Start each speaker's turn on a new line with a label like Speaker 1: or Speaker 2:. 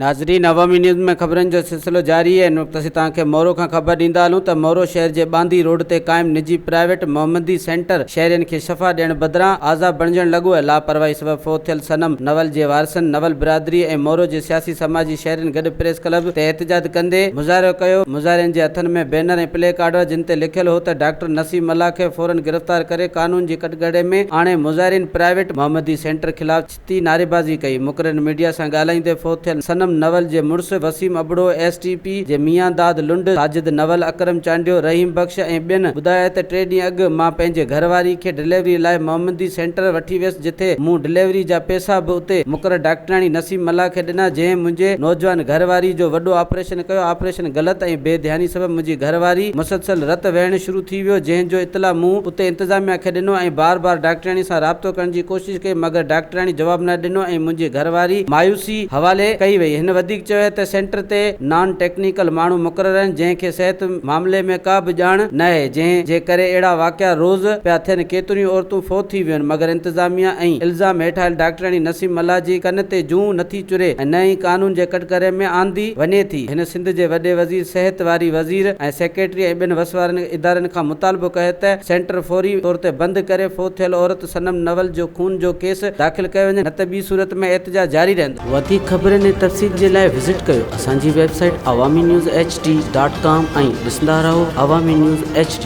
Speaker 1: नाज़रीन, अवामी न्यूज़ में खबरन जो सिलसिलो जारी है। असीं तव्हांखे मोरो खां ख़बर ॾींदा हलूं त मोरो शहर जे ॿांदी रोड ते क़ाइम निजी प्राइवेट महमदी सेंटर शहरين खे शफ़ा ॾियण बदिरां आज़ाब बणजण लॻो आहे। लापरवाही सबबि फोत थियल सनम नवल जे वारसनि नवल बिरादरी ऐं मोरो जे सियासी समाजी शहरين गॾु प्रेस क्लब ते एहतजाज कंदे मुज़ाहिरो कयो। मुज़ाहिरनि जे हथनि में बैनर ऐं प्ले कार्ड जिन ते लिखियल हो त डॉक्टर नसीम अल्लाह खे फौरन गिरफ़्तार करे कानून जी कटघरे में आणे मुज़ाहिरीन प्राइवेट महमदी सेंटर ख़िलाफ़ छिती नारेबाज़ी कई। मुक़रर मीडिया सां ॻाल्हाईंदे फोत थियल सनम नवल जे मुड़ुस वसीम अबड़ो, STP जे मियां दाद लुंड, साजिद नवल, अकरम चांडियो, रहीम बख्श ऐं ॿियनि ॿुधाया त 3 ॾींहं अॻु मां पंहिंजे घरवारी खे डिलीवरी लाइ महमदी सेंटर वठी वियसि, जिथे मूं डिलीवरी जा पैसा बि उते मुक़रर डॉक्टराणी नसीम अल्लाह खे ॾिना, जंहिं मुंहिंजे नौजवान घरवारी जो वॾो ऑपरेशन कयो। ऑपरेशन ग़लति ऐं बेध्यानी सबबि मुंहिंजी घरवारी मुसलसल रत वहण शुरू थी वियो, जंहिंजो इतला मूं उते इंतज़ामिया खे ॾिनो ऐं बार बार डॉक्टराणी सां राब्तो करण जी कोशिशि कई, मगर डॉक्टराणी जवाब न ॾिनो ऐं मुंहिंजी घरवारी मायूसी हवाले कई वई। हिन वधीक चयो त सेंटर ते नॉन टेक्निकल माण्हू मुक़रर आहिनि, जंहिंखे सिहत मामले में का बि ॼाण न आहे, जंहिं जे करे अहिड़ा वाक़िया रोज़ पिया थियनि। केतिरियूं औरतूं फोत थी वियूं, मगर इंतज़ामिया ऐं इल्ज़ाम हेठायल डॉक्टराणी नसीम अल्लाह जी कन ते जूं नथी चुरे ऐं न ई कानून जे कटघरे में आंदी वञे थी। हिन सिंध जे वॾे वज़ीर, सिहत वारी वज़ीर ऐं सेक्रेटरी ऐं ॿिनि वसवारनि इदारनि खां मुतालबो कयो त सेंटर फौरी तौर ते बंदि करे फोत थियल औरत सनम नवल जो खून जो केस दाख़िल कयो वञे, न त ॿी सूरत में एहतजाज जारी रहंदो। वधीक ख़बरनि ऐं तफ़सील जे लाइ विज़िट कयो असांजी वेबसाइट awamiNewsHD.com ऐं ॾिसंदा रहो अवामी न्यूज़ HD।